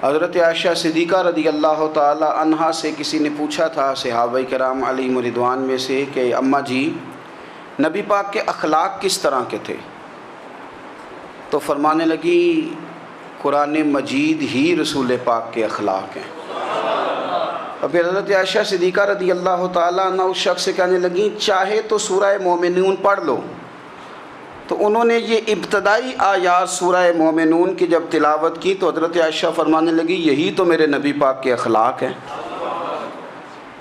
حضرت عائشہ صدیقہ رضی اللہ تعالی عنہا سے کسی نے پوچھا تھا صحابہ کرام علیہم رضوان میں سے کہ اماں جی نبی پاک کے اخلاق کس طرح کے تھے؟ تو فرمانے لگی قرآن مجید ہی رسول پاک کے اخلاق ہیں۔ اور پھر حضرت عائشہ صدیقہ رضی اللہ تعالیٰ عنہ اس شخص سے کہنے لگیں چاہے تو سورہ مومنون پڑھ لو۔ تو انہوں نے یہ ابتدائی آیات سورہ مومنون کی جب تلاوت کی تو حضرت عائشہ فرمانے لگی یہی تو میرے نبی پاک کے اخلاق ہیں،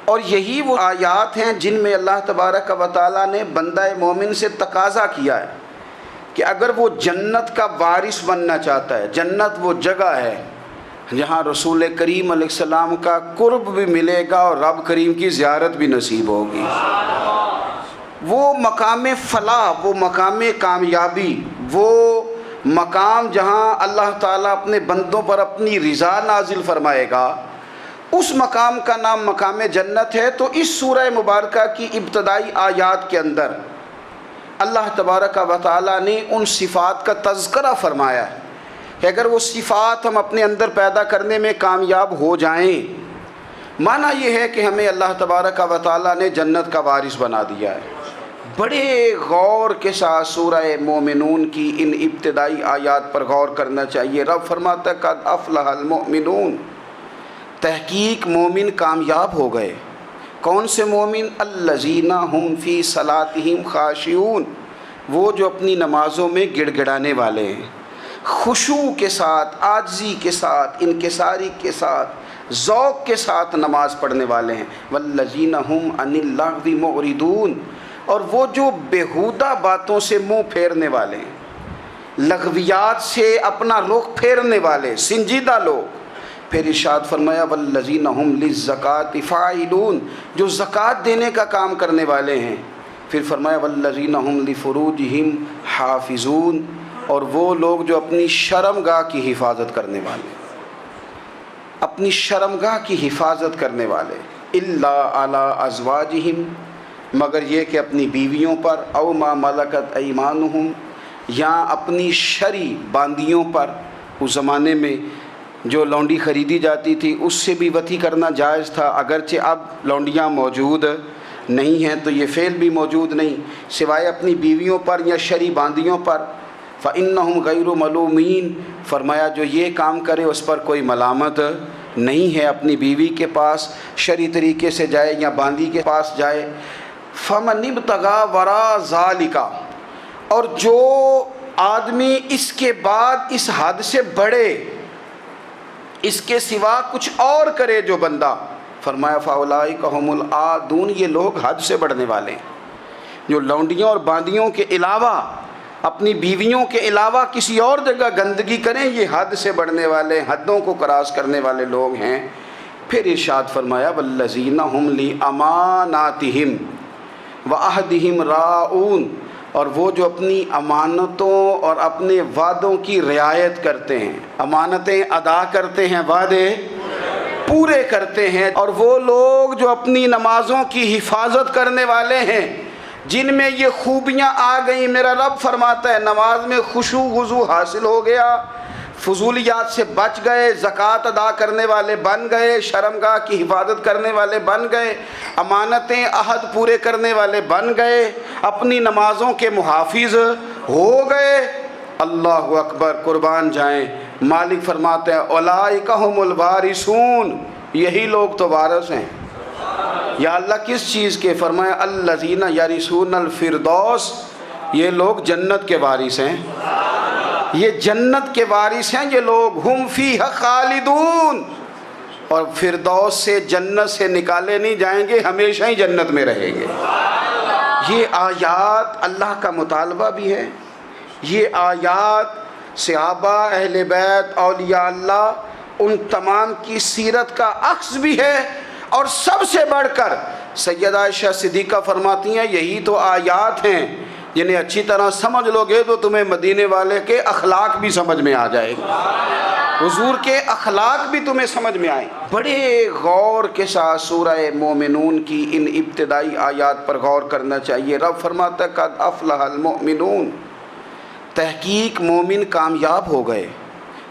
اور یہی وہ آیات ہیں جن میں اللہ تبارک و تعالیٰ نے بندہ مومن سے تقاضا کیا ہے کہ اگر وہ جنت کا وارث بننا چاہتا ہے، جنت وہ جگہ ہے جہاں رسول کریم علیہ السلام کا قرب بھی ملے گا اور رب کریم کی زیارت بھی نصیب ہوگی، وہ مقام فلاح، وہ مقام کامیابی، وہ مقام جہاں اللہ تعالیٰ اپنے بندوں پر اپنی رضا نازل فرمائے گا، اس مقام کا نام مقام جنت ہے۔ تو اس سورہ مبارکہ کی ابتدائی آیات کے اندر اللہ تبارک و تعالیٰ نے ان صفات کا تذکرہ فرمایا ہے کہ اگر وہ صفات ہم اپنے اندر پیدا کرنے میں کامیاب ہو جائیں، معنی یہ ہے کہ ہمیں اللہ تبارک و تعالیٰ نے جنت کا وارث بنا دیا ہے۔ بڑے غور کے ساتھ سورہ مومنون کی ان ابتدائی آیات پر غور کرنا چاہیے۔ رب فرماتا ہے قد افلح المؤمنون، تحقیق مومن کامیاب ہو گئے۔ کون سے مومن؟ الذین ہم فی صلاتہم خاشعون، وہ جو اپنی نمازوں میں گڑ گڑانے والے ہیں، خشوع کے ساتھ، عاجزی کے ساتھ، انکساری کے ساتھ، ذوق کے ساتھ نماز پڑھنے والے ہیں۔ والذین ہم عن اللغو معرضون، اور وہ جو بیہودہ باتوں سے منہ پھیرنے والے ہیں، لغویات سے اپنا رخ پھیرنے والے سنجیدہ لوگ۔ پھر ارشاد فرمایا والذین ہم للزکاۃ فاعلون، جو زکوٰۃ دینے کا کام کرنے والے ہیں۔ پھر فرمایا والذین ہم لفروجہم حافظون، اور وہ لوگ جو اپنی شرمگاہ کی حفاظت کرنے والے، اپنی شرمگاہ کی حفاظت کرنے والے۔ الا علی ازواجہم، مگر یہ کہ اپنی بیویوں پر، او ما ملکت ایمانہم، یا اپنی شرعی باندیوں پر۔ اس زمانے میں جو لونڈی خریدی جاتی تھی اس سے بھی وطی کرنا جائز تھا، اگرچہ اب لونڈیاں موجود نہیں ہیں تو یہ فعل بھی موجود نہیں، سوائے اپنی بیویوں پر یا شرعی باندیوں پر۔ فإنہم غیر ملومین، فرمایا جو یہ کام کرے اس پر کوئی ملامت نہیں ہے، اپنی بیوی کے پاس شرعی طریقے سے جائے یا باندی کے پاس جائے۔ فمن ابتغى وراء ذلک، اور جو آدمی اس کے بعد اس حد سے بڑھے، اس کے سوا کچھ اور کرے جو بندہ، فرمایا فاولئک هم العادون، یہ لوگ حد سے بڑھنے والے ہیں، جو لونڈیوں اور باندیوں کے علاوہ، اپنی بیویوں کے علاوہ کسی اور جگہ گندگی کریں، یہ حد سے بڑھنے والے، حدوں کو کراس کرنے والے لوگ ہیں۔ پھر ارشاد فرمایا والذین هم لاماناتہم وعہدہم راعون، اور وہ جو اپنی امانتوں اور اپنے وعدوں کی رعایت کرتے ہیں، امانتیں ادا کرتے ہیں، وعدے پورے کرتے ہیں۔ اور وہ لوگ جو اپنی نمازوں کی حفاظت کرنے والے ہیں، جن میں یہ خوبیاں آ گئیں، میرا رب فرماتا ہے نماز میں خشوع خضوع حاصل ہو گیا، فضولیات سے بچ گئے، زکوٰۃ ادا کرنے والے بن گئے، شرمگاہ کی حفاظت کرنے والے بن گئے، امانتیں عہد پورے کرنے والے بن گئے، اپنی نمازوں کے محافظ ہو گئے۔ اللہ اکبر، قربان جائیں۔ مالک فرماتے ہیں اولئک ھم الوارثون، یہی لوگ تو وارث ہیں۔ یا اللہ کس چیز کے؟ فرمایا الذین یرثون الفردوس، یہ لوگ جنت کے وارث ہیں، یہ جنت کے وارث ہیں یہ لوگ۔ ہم فیہا خالدون، اور فردوس سے، جنت سے نکالے نہیں جائیں گے، ہمیشہ ہی جنت میں رہیں گے۔ یہ آیات اللہ کا مطالبہ بھی ہے، یہ آیات صحابہ، اہل بیت، اولیاء اللہ، ان تمام کی سیرت کا عکس بھی ہے۔ اور سب سے بڑھ کر سیدہ عائشہ صدیقہ فرماتی ہیں یہی تو آیات ہیں جنہیں اچھی طرح سمجھ لو گے تو تمہیں مدینے والے کے اخلاق بھی سمجھ میں آ جائے گا، حضور کے اخلاق بھی تمہیں سمجھ میں آئیں۔ بڑے غور کے ساتھ سورہ مومنون کی ان ابتدائی آیات پر غور کرنا چاہیے۔ رب فرماتا ہے قد افلح المؤمنون، تحقیق مومن کامیاب ہو گئے۔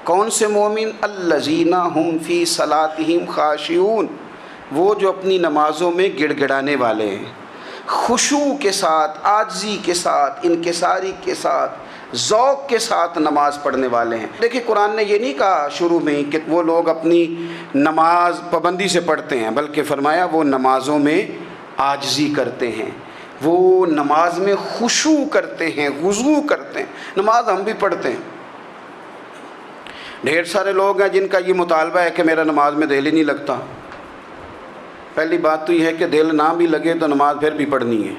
کون سے مومن؟ الذین هم فی صلاتہم خاشعون، وہ جو اپنی نمازوں میں گڑ گڑانے والے ہیں، خشوع کے ساتھ، عاجزی کے ساتھ، انکساری کے ساتھ، ذوق کے ساتھ نماز پڑھنے والے ہیں۔ دیکھیں قرآن نے یہ نہیں کہا شروع میں کہ وہ لوگ اپنی نماز پابندی سے پڑھتے ہیں، بلکہ فرمایا وہ نمازوں میں عاجزی کرتے ہیں، وہ نماز میں خشوع کرتے ہیں، خضوع کرتے ہیں۔ نماز ہم بھی پڑھتے ہیں، ڈھیر سارے لوگ ہیں جن کا یہ مطالبہ ہے کہ میرا نماز میں دل ہی نہیں لگتا۔ پہلی بات تو یہ ہے کہ دل نہ بھی لگے تو نماز پھر بھی پڑھنی ہے،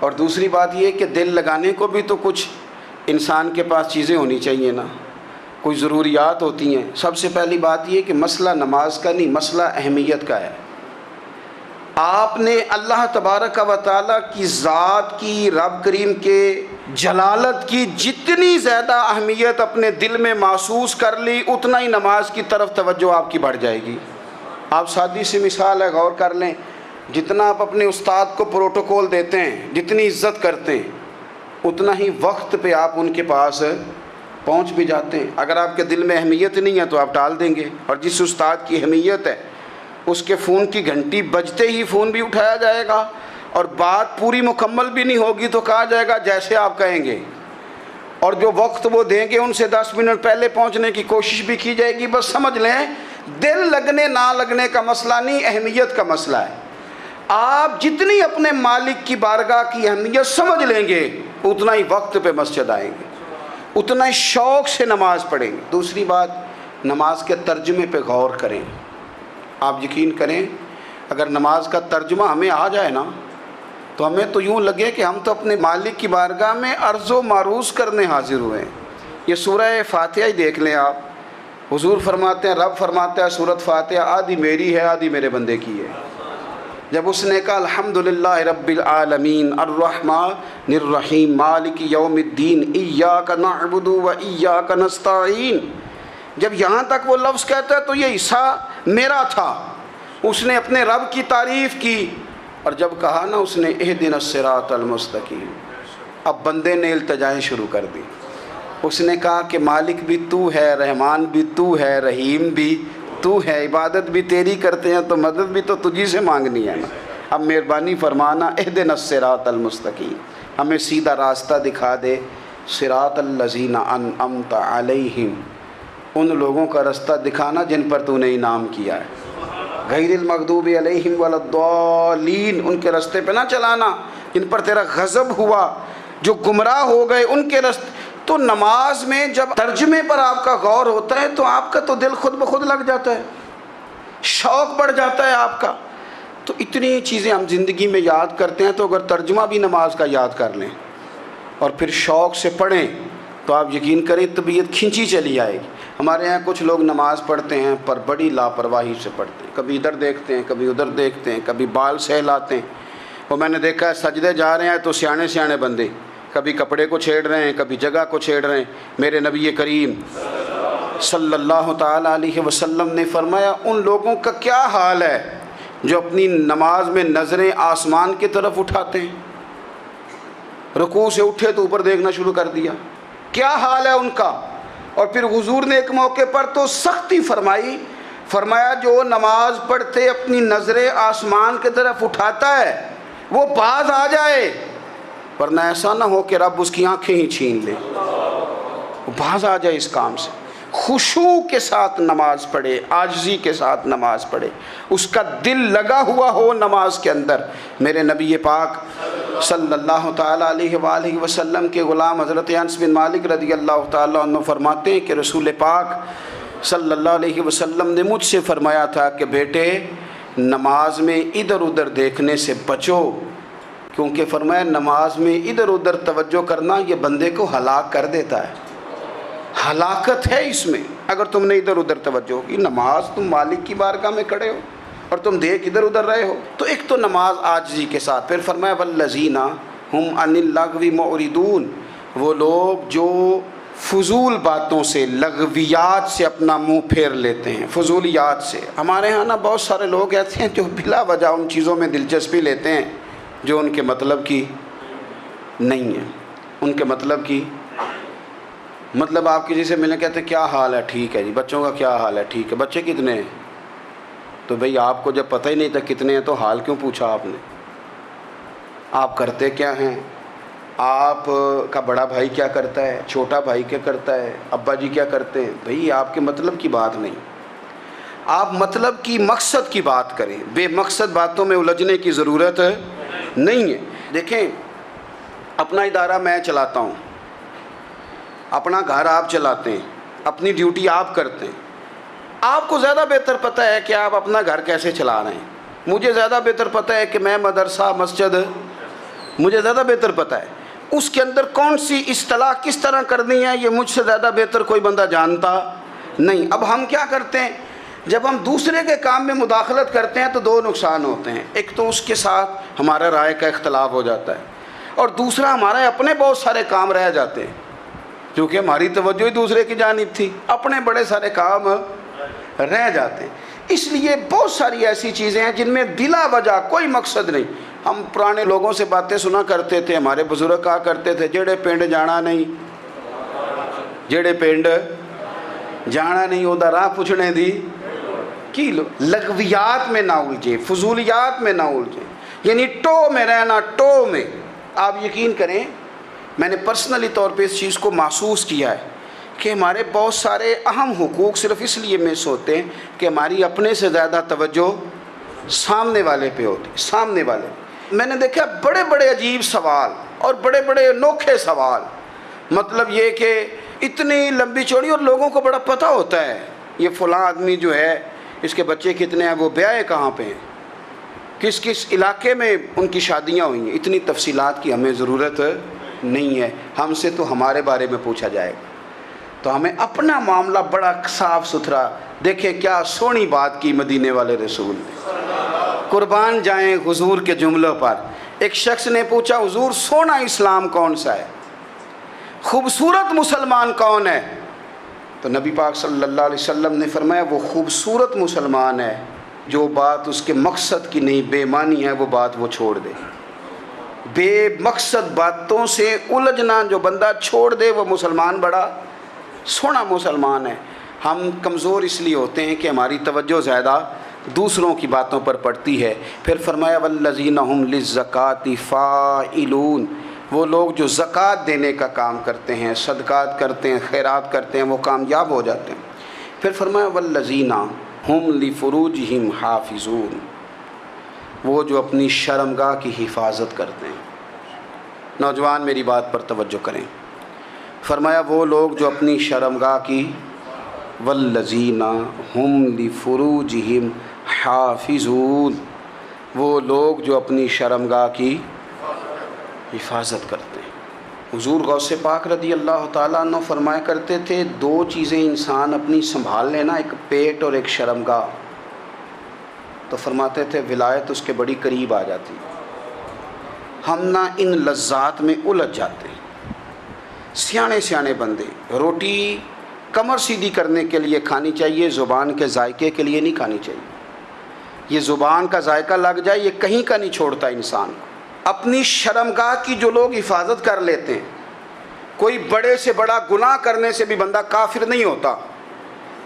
اور دوسری بات یہ ہے کہ دل لگانے کو بھی تو کچھ انسان کے پاس چیزیں ہونی چاہیے نا، کوئی ضروریات ہوتی ہیں۔ سب سے پہلی بات یہ کہ مسئلہ نماز کا نہیں، مسئلہ اہمیت کا ہے۔ آپ نے اللہ تبارک و تعالیٰ کی ذات کی، رب کریم کے جلالت کی جتنی زیادہ اہمیت اپنے دل میں محسوس کر لی، اتنا ہی نماز کی طرف توجہ آپ کی بڑھ جائے گی۔ آپ سادی سی مثال ہے، غور کر لیں، جتنا آپ اپنے استاد کو پروٹوکول دیتے ہیں، جتنی عزت کرتے ہیں، اتنا ہی وقت پہ آپ ان کے پاس پہنچ بھی جاتے ہیں۔ اگر آپ کے دل میں اہمیت نہیں ہے تو آپ ٹال دیں گے، اور جس استاد کی اہمیت ہے اس کے فون کی گھنٹی بجتے ہی فون بھی اٹھایا جائے گا، اور بات پوری مکمل بھی نہیں ہوگی تو کہا جائے گا جیسے آپ کہیں گے، اور جو وقت وہ دیں گے ان سے 10 منٹ پہلے پہنچنے کی کوشش بھی کی جائے گی۔ بس سمجھ لیں دل لگنے نہ لگنے کا مسئلہ نہیں، اہمیت کا مسئلہ ہے۔ آپ جتنی اپنے مالک کی بارگاہ کی اہمیت سمجھ لیں گے، اتنا ہی وقت پہ مسجد آئیں گے، اتنا ہی شوق سے نماز پڑھیں گے۔ دوسری بات، نماز کے ترجمے پہ غور کریں۔ آپ یقین کریں اگر نماز کا ترجمہ ہمیں آ جائے نا تو ہمیں تو یوں لگے کہ ہم تو اپنے مالک کی بارگاہ میں عرض و معروض کرنے حاضر ہوئے ہیں۔ یہ سورہ فاتحہ ہی دیکھ لیں آپ، حضور فرماتے ہیں، رب فرماتا ہے سورۃ فاتحہ آدھی میری ہے آدھی میرے بندے کی ہے۔ جب اس نے کہا الحمدللہ رب العالمین الرحمن الرحیم مالک یوم الدین ایاک نعبد و ایاک نستعین، جب یہاں تک وہ لفظ کہتا ہے تو یہ حصہ میرا تھا، اس نے اپنے رب کی تعریف کی، اور جب کہا نا اس نے اہدنا الصراط المستقیم، اب بندے نے التجائیں شروع کر دی۔ اس نے کہا کہ مالک بھی تو ہے، رحمان بھی تو ہے، رحیم بھی تو ہے، عبادت بھی تیری کرتے ہیں تو مدد بھی تو تجھی سے مانگنی ہے نا، اب مہربانی فرمانا اہدنا الصراط المستقیم، ہمیں سیدھا راستہ دکھا دے، صراط الذین انعمت علیہم، ان لوگوں کا راستہ دکھانا جن پر تو نے انعام کیا ہے، غیر المغضوب علیہم ولا الضالین، ان کے راستے پہ نہ چلانا جن پر تیرا غضب ہوا، جو گمراہ ہو گئے ان کے راستے۔ تو نماز میں جب ترجمے پر آپ کا غور ہوتا ہے تو آپ کا تو دل خود بخود لگ جاتا ہے، شوق بڑھ جاتا ہے آپ کا۔ تو اتنی چیزیں ہم زندگی میں یاد کرتے ہیں، تو اگر ترجمہ بھی نماز کا یاد کر لیں اور پھر شوق سے پڑھیں تو آپ یقین کریں طبیعت کھنچی چلی آئے گی۔ ہمارے یہاں کچھ لوگ نماز پڑھتے ہیں پر بڑی لاپرواہی سے پڑھتے ہیں، کبھی ادھر دیکھتے ہیں کبھی ادھر دیکھتے ہیں، کبھی بال سہلاتے ہیں۔ وہ میں نے دیکھا ہے سجدے جا رہے ہیں تو سیانے سیانے بندے کبھی کپڑے کو چھیڑ رہے ہیں کبھی جگہ کو چھیڑ رہے ہیں۔ میرے نبی کریم صلی اللہ تعالیٰ علیہ وسلم نے فرمایا ان لوگوں کا کیا حال ہے جو اپنی نماز میں نظریں آسمان کی طرف اٹھاتے ہیں، رکوع سے اٹھے تو اوپر دیکھنا شروع کر دیا، کیا حال ہے ان کا۔ اور پھر حضور نے ایک موقع پر تو سختی فرمائی، فرمایا جو نماز پڑھتے اپنی نظریں آسمان کی طرف اٹھاتا ہے وہ باز آ جائے، ورنہ ایسا نہ ہو کہ رب اس کی آنکھیں ہی چھین لے، وہ باز آ جائے اس کام سے۔ خشوع کے ساتھ نماز پڑھے، عاجزی کے ساتھ نماز پڑھے، اس کا دل لگا ہوا ہو نماز کے اندر۔ میرے نبی پاک صلی اللہ تعالیٰ علیہ وآلہ وسلم کے غلام حضرت انس بن مالک رضی اللہ تعالیٰ عنہ فرماتے ہیں کہ رسول پاک صلی اللہ علیہ وسلم نے مجھ سے فرمایا تھا کہ بیٹے نماز میں ادھر ادھر دیکھنے سے بچو، کیونکہ فرمایا نماز میں ادھر ادھر توجہ کرنا یہ بندے کو ہلاک کر دیتا ہے، ہلاکت ہے اس میں اگر تم نے ادھر ادھر توجہ ہوگی۔ نماز تم مالک کی بارگاہ میں کھڑے ہو اور تم دیکھ ادھر ادھر رہے ہو، تو ایک تو نماز عاجزی کے ساتھ۔ پھر فرمایا والذین ہم عن اللغو معرضون، وہ لوگ جو فضول باتوں سے لغویات سے اپنا منہ پھیر لیتے ہیں، فضولیات سے۔ ہمارے ہاں نا بہت سارے لوگ ایسے ہیں جو بلا وجہ ان چیزوں میں دلچسپی لیتے ہیں جو ان کے مطلب کی نہیں ہے، ان کے مطلب کی مطلب آپ کسی سے ملنے کہتے ہیں کیا حال ہے، ٹھیک ہے جی، بچوں کا کیا حال ہے، ٹھیک ہے، بچے کتنے ہیں؟ تو بھئی آپ کو جب پتہ ہی نہیں تھا کتنے ہیں تو حال کیوں پوچھا آپ نے؟ آپ کرتے کیا ہیں؟ آپ کا بڑا بھائی کیا کرتا ہے، چھوٹا بھائی کیا کرتا ہے، ابا جی کیا کرتے ہیں؟ بھئی آپ کے مطلب کی بات نہیں، آپ مطلب کی مقصد کی بات کریں، بے مقصد باتوں میں الجھنے کی ضرورت نہیں ہے۔ دیکھیں، اپنا ادارہ میں چلاتا ہوں، اپنا گھر آپ چلاتے ہیں، اپنی ڈیوٹی آپ کرتے ہیں، آپ کو زیادہ بہتر پتہ ہے کہ آپ اپنا گھر کیسے چلا رہے ہیں، مجھے زیادہ بہتر پتہ ہے کہ میں مدرسہ مسجد، مجھے زیادہ بہتر پتہ ہے اس کے اندر کون سی اصطلاح کس طرح کرنی ہے، یہ مجھ سے زیادہ بہتر کوئی بندہ جانتا نہیں۔ اب ہم کیا کرتے ہیں، جب ہم دوسرے کے کام میں مداخلت کرتے ہیں تو دو نقصان ہوتے ہیں، ایک تو اس کے ساتھ ہمارا رائے کا اختلاف ہو جاتا ہے، اور دوسرا ہمارے اپنے بہت سارے کام رہ جاتے ہیں، کیونکہ ہماری توجہ ہی دوسرے کی جانب تھی، اپنے بڑے سارے کام رہ جاتے ہیں۔ اس لیے بہت ساری ایسی چیزیں ہیں جن میں بلا وجہ کوئی مقصد نہیں۔ ہم پرانے لوگوں سے باتیں سنا کرتے تھے، ہمارے بزرگ کہا کرتے تھے جڑے پنڈ جانا نہیں، جڑے پنڈ جانا نہیں اودا راہ پوچھنے دی کی لو۔ لغویات میں نہ الجھیں، فضولیات میں نہ الجھیں، یعنی ٹو میں رہنا، ٹو میں۔ آپ یقین کریں، میں نے پرسنلی طور پہ اس چیز کو محسوس کیا ہے کہ ہمارے بہت سارے اہم حقوق صرف اس لیے مس ہوتے ہیں کہ ہماری اپنے سے زیادہ توجہ سامنے والے پہ ہوتی، سامنے والے۔ میں نے دیکھا بڑے بڑے عجیب سوال اور بڑے بڑے انوکھے سوال، مطلب یہ کہ اتنی لمبی چوڑی، اور لوگوں کو بڑا پتہ ہوتا ہے یہ فلاں آدمی جو ہے اس کے بچے کتنے ہیں، وہ بیاہ کہاں پہ ہیں، کس کس علاقے میں ان کی شادیاں ہوئی ہیں۔ اتنی تفصیلات کی ہمیں ضرورت نہیں ہے، ہم سے تو ہمارے بارے میں پوچھا جائے گا، تو ہمیں اپنا معاملہ بڑا صاف ستھرا۔ دیکھیں کیا سونی بات کی مدینے والے رسول نے، قربان جائیں حضور کے جملوں پر۔ ایک شخص نے پوچھا حضور سونا اسلام کون سا ہے، خوبصورت مسلمان کون ہے؟ تو نبی پاک صلی اللہ علیہ وسلم نے فرمایا وہ خوبصورت مسلمان ہے جو بات اس کے مقصد کی نہیں، بے معنی ہے، وہ بات وہ چھوڑ دے۔ بے مقصد باتوں سے الجھنا جو بندہ چھوڑ دے وہ مسلمان بڑا سونا مسلمان ہے۔ ہم کمزور اس لیے ہوتے ہیں کہ ہماری توجہ زیادہ دوسروں کی باتوں پر پڑتی ہے۔ پھر فرمایا والذین ھم للزکاۃ فاعلون، وہ لوگ جو زکوٰۃ دینے کا کام کرتے ہیں، صدقات کرتے ہیں، خیرات کرتے ہیں، وہ کامیاب ہو جاتے ہیں۔ پھر فرمایا والذین ھم لفروجہم حافظون، وہ جو اپنی شرمگاہ کی حفاظت کرتے ہیں۔ نوجوان میری بات پر توجہ کریں، فرمایا وہ لوگ جو اپنی شرمگاہ کی، والذین ھم لفروجہم حافظون، وہ لوگ جو اپنی شرمگاہ کی حفاظت کرتے ہیں۔ حضور غوث پاک رضی اللہ تعالیٰ عنہ فرمایا کرتے تھے دو چیزیں انسان اپنی سنبھال لینا، ایک پیٹ اور ایک شرمگاہ، تو فرماتے تھے ولایت اس کے بڑی قریب آ جاتی۔ ہم نہ ان لذات میں الجھ جاتے ہیں۔ سیانے سیانے بندے روٹی کمر سیدھی کرنے کے لیے کھانی چاہیے، زبان کے ذائقے کے لیے نہیں کھانی چاہیے۔ یہ زبان کا ذائقہ لگ جائے یہ کہیں کا نہیں چھوڑتا انسان کو۔ اپنی شرمگاہ کی جو لوگ حفاظت کر لیتے ہیں، کوئی بڑے سے بڑا گناہ کرنے سے بھی بندہ کافر نہیں ہوتا،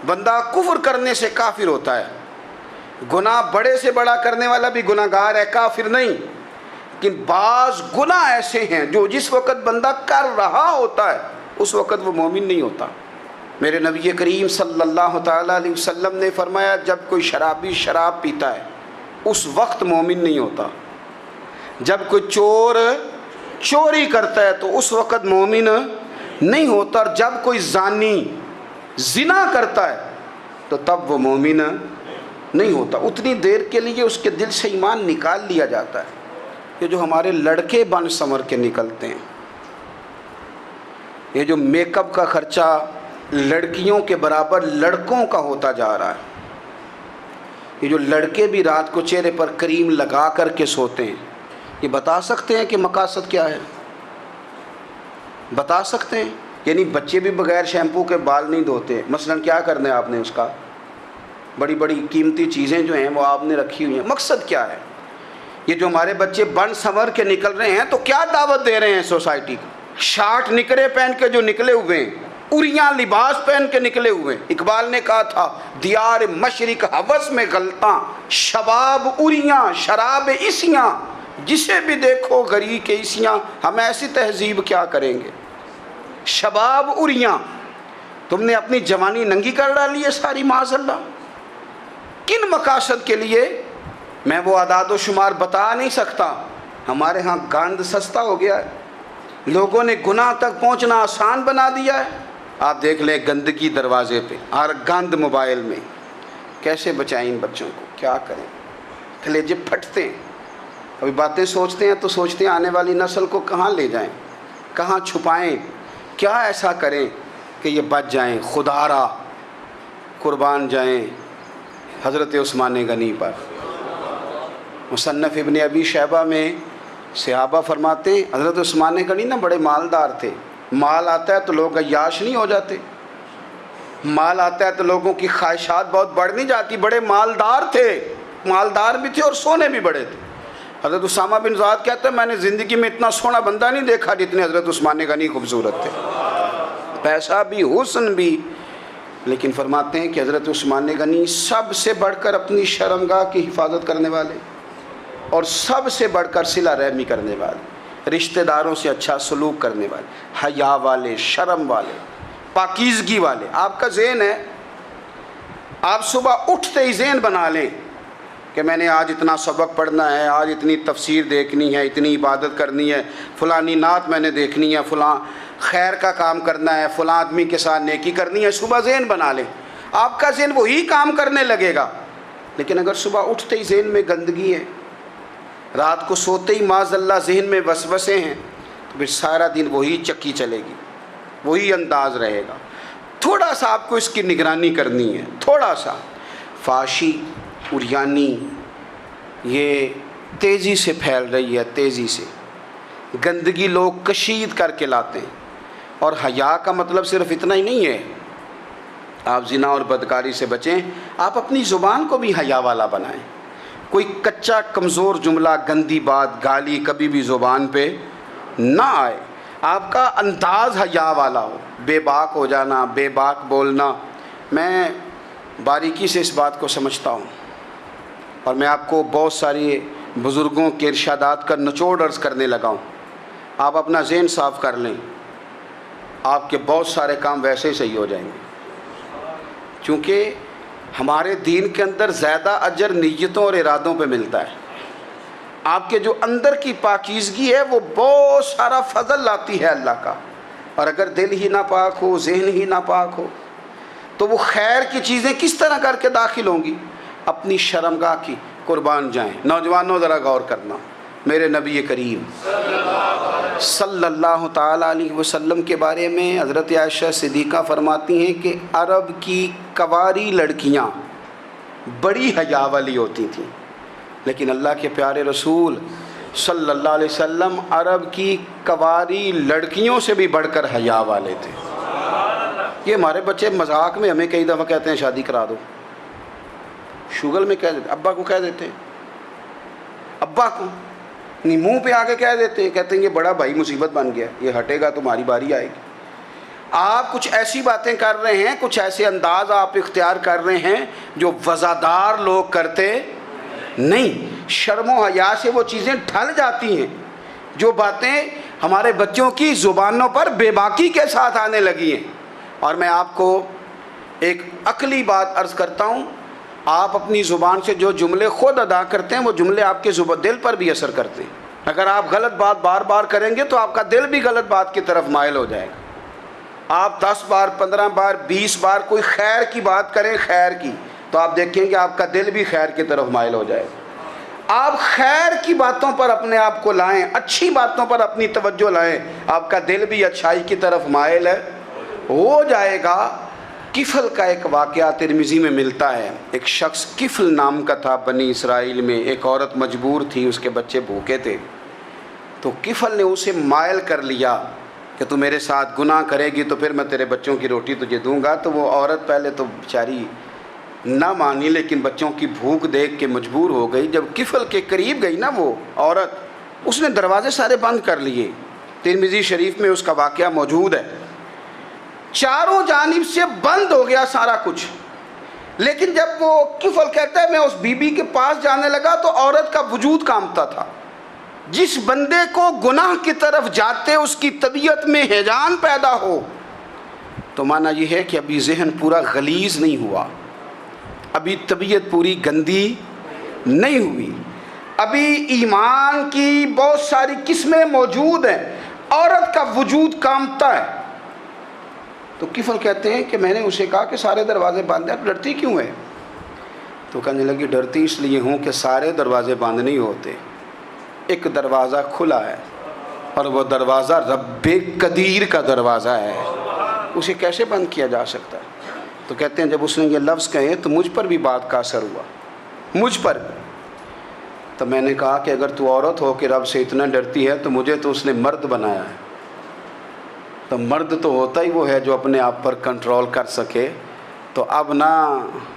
بندہ کفر کرنے سے کافر ہوتا ہے۔ گناہ بڑے سے بڑا کرنے والا بھی گناہ گار ہے، کافر نہیں۔ لیکن بعض گناہ ایسے ہیں جو جس وقت بندہ کر رہا ہوتا ہے اس وقت وہ مومن نہیں ہوتا۔ میرے نبی کریم صلی اللہ تعالیٰ علیہ وسلم نے فرمایا جب کوئی شرابی شراب پیتا ہے اس وقت مومن نہیں ہوتا، جب کوئی چور چوری کرتا ہے تو اس وقت مومن نہیں ہوتا، اور جب کوئی زانی زنا کرتا ہے تو تب وہ مومن نہیں ہوتا۔ اتنی دیر کے لیے اس کے دل سے ایمان نکال لیا جاتا ہے۔ یہ جو ہمارے لڑکے بن سنور کے نکلتے ہیں، یہ جو میک اپ کا خرچہ لڑکیوں کے برابر لڑکوں کا ہوتا جا رہا ہے، یہ جو لڑکے بھی رات کو چہرے پر کریم لگا کر کے سوتے ہیں، یہ بتا سکتے ہیں کہ مقاصد کیا ہے؟ بتا سکتے ہیں؟ یعنی بچے بھی بغیر شیمپو کے بال نہیں دھوتے، مثلا کیا کرنا ہے آپ نے اس کا؟ بڑی بڑی قیمتی چیزیں جو ہیں وہ آپ نے رکھی ہوئی ہیں، مقصد کیا ہے؟ یہ جو ہمارے بچے بن سنور کے نکل رہے ہیں تو کیا دعوت دے رہے ہیں سوسائٹی کو؟ شارٹ نکرے پہن کے جو نکلے ہوئے ہیں اریاں لباس پہن کے نکلے ہوئے. اقبال نے کہا تھا دیار مشرق ہوس میں غلطاں، شباب اریاں شراب اسیاں، جسے بھی دیکھو غری کے اسیاں. ہم ایسی تہذیب کیا کریں گے؟ شباب اریاں، تم نے اپنی جوانی ننگی کر ڈالی ہے ساری معاذ اللہ. کن مقاصد کے لیے؟ میں وہ اعداد و شمار بتا نہیں سکتا. ہمارے ہاں گاند سستا ہو گیا ہے، لوگوں نے گناہ تک پہنچنا آسان بنا دیا ہے. آپ دیکھ لیں گندگی دروازے پہ اور گند موبائل میں. کیسے بچائیں ان بچوں کو؟ کیا کریں؟ کلیجے پھٹتے ہیں. ابھی باتیں سوچتے ہیں تو سوچتے ہیں آنے والی نسل کو کہاں لے جائیں، کہاں چھپائیں، کیا ایسا کریں کہ یہ بچ جائیں. خدا را قربان جائیں حضرت عثمان غنی پر. مصنف ابن ابی شیبہ میں صحابہ فرماتے ہیں حضرت عثمان غنی نا بڑے مالدار تھے. مال آتا ہے تو لوگ عیاش نہیں ہو جاتے، مال آتا ہے تو لوگوں کی خواہشات بہت بڑھ نہیں جاتی. بڑے مالدار تھے، مالدار بھی تھے اور سونے بھی بڑے تھے. حضرت اسامہ بن زید کہتے ہیں میں نے زندگی میں اتنا سونا بندہ نہیں دیکھا جتنے حضرت عثمان غنی خوبصورت تھے، پیسہ بھی حسن بھی. لیکن فرماتے ہیں کہ حضرت عثمان غنی سب سے بڑھ کر اپنی شرمگاہ کی حفاظت کرنے والے اور سب سے بڑھ کر صلہ رحمی کرنے والے، رشتہ داروں سے اچھا سلوک کرنے والے، حیا والے، شرم والے، پاکیزگی والے. آپ کا ذہن ہے، آپ صبح اٹھتے ہی ذہن بنا لیں کہ میں نے آج اتنا سبق پڑھنا ہے، آج اتنی تفسیر دیکھنی ہے، اتنی عبادت کرنی ہے، فلانی نعت میں نے دیکھنی ہے، فلاں خیر کا کام کرنا ہے، فلاں آدمی کے ساتھ نیکی کرنی ہے. صبح ذہن بنا لیں، آپ کا ذہن وہی کام کرنے لگے گا. لیکن اگر صبح اٹھتے ہی ذہن میں گندگی ہے، رات کو سوتے ہی معاذ اللہ ذہن میں وسوسے ہیں، تو پھر سارا دن وہی چکی چلے گی، وہی انداز رہے گا. تھوڑا سا آپ کو اس کی نگرانی کرنی ہے. تھوڑا سا فحاشی اریانی یہ تیزی سے پھیل رہی ہے، تیزی سے گندگی لوگ کشید کر کے لاتے ہیں. اور حیا کا مطلب صرف اتنا ہی نہیں ہے آپ زنا اور بدکاری سے بچیں، آپ اپنی زبان کو بھی حیا والا بنائیں. کوئی کچا کمزور جملہ، گندی بات، گالی کبھی بھی زبان پہ نہ آئے. آپ کا انداز حیا والا ہو. بے باک ہو جانا، بے باک بولنا، میں باریکی سے اس بات کو سمجھتا ہوں اور میں آپ کو بہت ساری بزرگوں کے ارشادات کا نچوڑ عرض کرنے لگا ہوں. آپ اپنا ذہن صاف کر لیں، آپ کے بہت سارے کام ویسے ہی صحیح ہو جائیں گے. چونکہ ہمارے دین کے اندر زیادہ اجر نیتوں اور ارادوں پہ ملتا ہے. آپ کے جو اندر کی پاکیزگی ہے وہ بہت سارا فضل لاتی ہے اللہ کا. اور اگر دل ہی نہ پاک ہو، ذہن ہی نہ پاک ہو، تو وہ خیر کی چیزیں کس طرح کر کے داخل ہوں گی؟ اپنی شرمگاہ کی قربان جائیں. نوجوانوں ذرا غور کرنا. میرے نبی کریم صلی اللہ تعالیٰ علیہ وسلم کے بارے میں حضرت عائشہ صدیقہ فرماتی ہیں کہ عرب کی کنواری لڑکیاں بڑی حیا والی ہوتی تھیں، لیکن اللہ کے پیارے رسول صلی اللہ علیہ وسلم عرب کی کنواری لڑکیوں سے بھی بڑھ کر حیا والے تھے. یہ ہمارے بچے مذاق میں ہمیں کئی دفعہ کہتے ہیں شادی کرا دو، شوگل میں کہہ دیتے، ابا کو کہہ دیتے ہیں، ابا کو نہیں منہ پہ آ کے کہہ دیتے ہیں، کہتے ہیں یہ بڑا بھائی مصیبت بن گیا، یہ ہٹے گا تمہاری باری آئے گی. آپ کچھ ایسی باتیں کر رہے ہیں، کچھ ایسے انداز آپ اختیار کر رہے ہیں جو وزادار لوگ کرتے نہیں. شرم و حیا سے وہ چیزیں ڈھل جاتی ہیں جو باتیں ہمارے بچوں کی زبانوں پر بے باکی کے ساتھ آنے لگی ہیں. اور میں آپ کو ایک عقلی بات عرض کرتا ہوں، آپ اپنی زبان سے جو جملے خود ادا کرتے ہیں وہ جملے آپ کے دل پر بھی اثر کرتے ہیں. اگر آپ غلط بات بار بار کریں گے تو آپ کا دل بھی غلط بات کی طرف مائل ہو جائے گا. آپ 10 بار 15 بار 20 بار کوئی خیر کی بات کریں، خیر کی، تو آپ دیکھیں کہ آپ کا دل بھی خیر کی طرف مائل ہو جائے گا. آپ خیر کی باتوں پر اپنے آپ کو لائیں، اچھی باتوں پر اپنی توجہ لائیں، آپ کا دل بھی اچھائی کی طرف مائل ہو جائے گا. کفل کا ایک واقعہ ترمذی میں ملتا ہے. ایک شخص کفل نام کا تھا بنی اسرائیل میں. ایک عورت مجبور تھی، اس کے بچے بھوکے تھے، تو کفل نے اسے مائل کر لیا کہ تو میرے ساتھ گناہ کرے گی تو پھر میں تیرے بچوں کی روٹی تجھے دوں گا. تو وہ عورت پہلے تو بیچاری نہ مانی، لیکن بچوں کی بھوک دیکھ کے مجبور ہو گئی. جب کفل کے قریب گئی نا وہ عورت، اس نے دروازے سارے بند کر لیے. ترمذی شریف میں اس کا واقعہ موجود ہے. چاروں جانب سے بند ہو گیا سارا کچھ. لیکن جب وہ کفل کہتا ہے میں اس بی بی کے پاس جانے لگا تو عورت کا وجود کانپتا تھا. جس بندے کو گناہ کی طرف جاتے اس کی طبیعت میں ہیجان پیدا ہو تو معنی یہ ہے کہ ابھی ذہن پورا غلیظ نہیں ہوا، ابھی طبیعت پوری گندی نہیں ہوئی، ابھی ایمان کی بہت ساری قسمیں موجود ہیں، عورت کا وجود کانپتا ہے. تو کفل کہتے ہیں کہ میں نے اسے کہا کہ سارے دروازے بند ہیں، ڈرتی کیوں ہے؟ تو کہنے لگی ڈرتی اس لیے ہوں کہ سارے دروازے بند نہیں ہوتے، ایک دروازہ کھلا ہے اور وہ دروازہ رب قدیر کا دروازہ ہے، اسے کیسے بند کیا جا سکتا ہے؟ تو کہتے ہیں جب اس نے یہ لفظ کہے تو مجھ پر بھی بات کا اثر ہوا، مجھ پر. تو میں نے کہا کہ اگر تو عورت ہو کہ رب سے اتنا ڈرتی ہے تو مجھے تو اس نے مرد بنایا ہے. تو مرد تو ہوتا ہی وہ ہے جو اپنے آپ پر کنٹرول کر سکے. تو اب نہ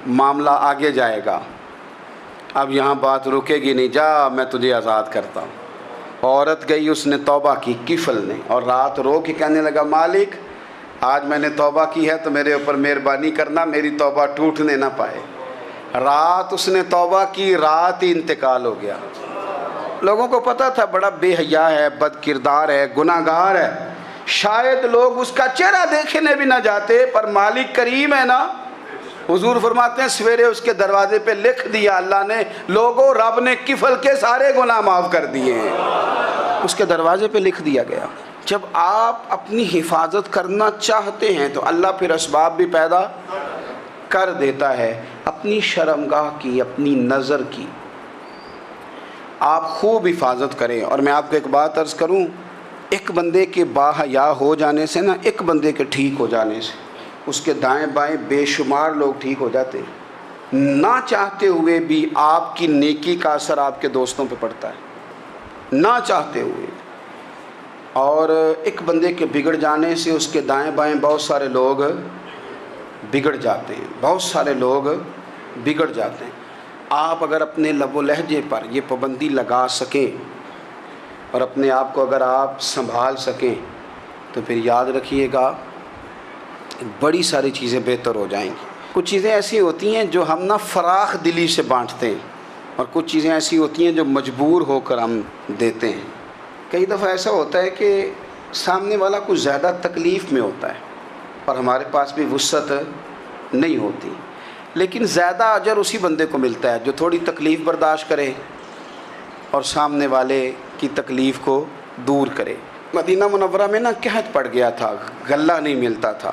معاملہ آگے جائے گا، اب یہاں بات رکے گی نہیں، جا میں تجھے آزاد کرتا ہوں. عورت گئی، اس نے توبہ کی کفل نے، اور رات رو کے کہنے لگا مالک آج میں نے توبہ کی ہے تو میرے اوپر مہربانی کرنا، میری توبہ ٹوٹنے نہ پائے. رات اس نے توبہ کی، رات ہی انتقال ہو گیا. لوگوں کو پتہ تھا بڑا بے حیا ہے، بد کردار ہے، گناہ گار ہے، شاید لوگ اس کا چہرہ دیکھنے بھی نہ جاتے، پر مالک کریم ہے نا. حضور فرماتے ہیں سویرے اس کے دروازے پہ لکھ دیا اللہ نے، لوگوں رب نے کفل کے سارے گناہ معاف کر دیے ہیں. اس کے دروازے پہ لکھ دیا گیا. جب آپ اپنی حفاظت کرنا چاہتے ہیں تو اللہ پھر اسباب بھی پیدا کر دیتا ہے. اپنی شرمگاہ کی، اپنی نظر کی آپ خوب حفاظت کریں. اور میں آپ کو ایک بات عرض کروں، ایک بندے کے باحیا ہو جانے سے نا، ایک بندے کے ٹھیک ہو جانے سے اس کے دائیں بائیں بے شمار لوگ ٹھیک ہو جاتے ہیں. نہ چاہتے ہوئے بھی آپ کی نیکی کا اثر آپ کے دوستوں پہ پڑتا ہے، نہ چاہتے ہوئے. اور ایک بندے کے بگڑ جانے سے اس کے دائیں بائیں بہت سارے لوگ بگڑ جاتے ہیں، بہت سارے لوگ بگڑ جاتے ہیں. آپ اگر اپنے لب و لہجے پر یہ پابندی لگا سکیں اور اپنے آپ کو اگر آپ سنبھال سکیں تو پھر یاد رکھیے گا بڑی ساری چیزیں بہتر ہو جائیں گی. کچھ چیزیں ایسی ہوتی ہیں جو ہم نہ فراخ دلی سے بانٹتے ہیں، اور کچھ چیزیں ایسی ہوتی ہیں جو مجبور ہو کر ہم دیتے ہیں. کئی دفعہ ایسا ہوتا ہے کہ سامنے والا کچھ زیادہ تکلیف میں ہوتا ہے اور ہمارے پاس بھی وسعت نہیں ہوتی، لیکن زیادہ اجر اسی بندے کو ملتا ہے جو تھوڑی تکلیف برداشت کرے اور سامنے والے کی تکلیف کو دور کرے. مدینہ منورہ میں نا قحط پڑ گیا تھا، غلہ نہیں ملتا تھا.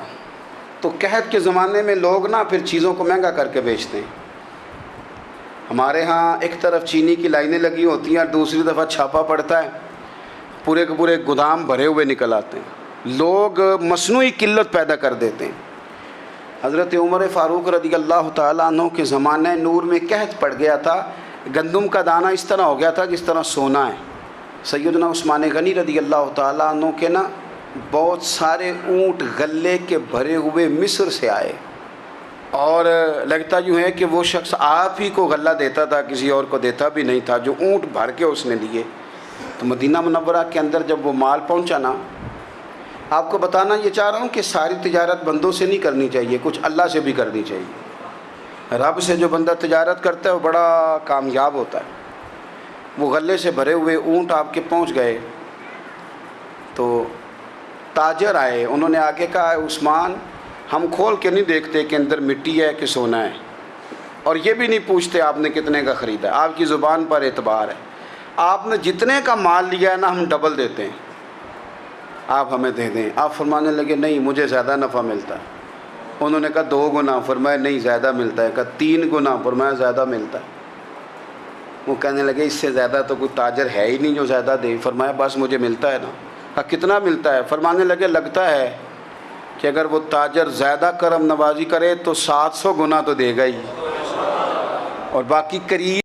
تو قحط کے زمانے میں لوگ نا پھر چیزوں کو مہنگا کر کے بیچتے ہیں. ہمارے ہاں ایک طرف چینی کی لائنیں لگی ہوتی ہیں، دوسری طرف چھاپا پڑتا ہے، پورے کے پورے گودام بھرے ہوئے نکل آتے ہیں. لوگ مصنوعی قلت پیدا کر دیتے ہیں. حضرت عمر فاروق رضی اللہ تعالیٰ عنہ کے زمانہ نور میں قحط پڑ گیا تھا. گندم کا دانہ اس طرح ہو گیا تھا جس طرح سونا ہے. سیدنا عثمان غنی رضی اللہ تعالیٰ عنہ کے نا بہت سارے اونٹ غلے کے بھرے ہوئے مصر سے آئے، اور لگتا یوں ہے کہ وہ شخص آپ ہی کو غلہ دیتا تھا، کسی اور کو دیتا بھی نہیں تھا، جو اونٹ بھر کے اس نے لیے. تو مدینہ منورہ کے اندر جب وہ مال پہنچا نا، آپ کو بتانا یہ چاہ رہا ہوں کہ ساری تجارت بندوں سے نہیں کرنی چاہیے، کچھ اللہ سے بھی کرنی چاہیے. رب سے جو بندہ تجارت کرتا ہے وہ بڑا کامیاب ہوتا ہے. وہ غلے سے بھرے ہوئے اونٹ آپ کے پہنچ گئے تو تاجر آئے، انہوں نے آگے کہا عثمان ہم کھول کے نہیں دیکھتے کہ اندر مٹی ہے کہ سونا ہے، اور یہ بھی نہیں پوچھتے آپ نے کتنے کا خریدا ہے، آپ کی زبان پر اعتبار ہے. آپ نے جتنے کا مال لیا ہے نا ہم ڈبل دیتے ہیں، آپ ہمیں دے دیں. آپ فرمانے لگے نہیں مجھے زیادہ نفع ملتا ہے. انہوں نے کہا 2 گنا، فرمایا نہیں زیادہ ملتا ہے. کہا 3 گنا، فرمایا زیادہ ملتا ہے. وہ کہنے لگے اس سے زیادہ تو کوئی تاجر ہے ہی نہیں جو زیادہ دے. فرمایا بس مجھے ملتا ہے نا. کہا کتنا ملتا ہے؟ فرمانے لگے لگتا ہے کہ اگر وہ تاجر زیادہ کرم نوازی کرے تو 700 گنا تو دے گا ہی، اور باقی قریب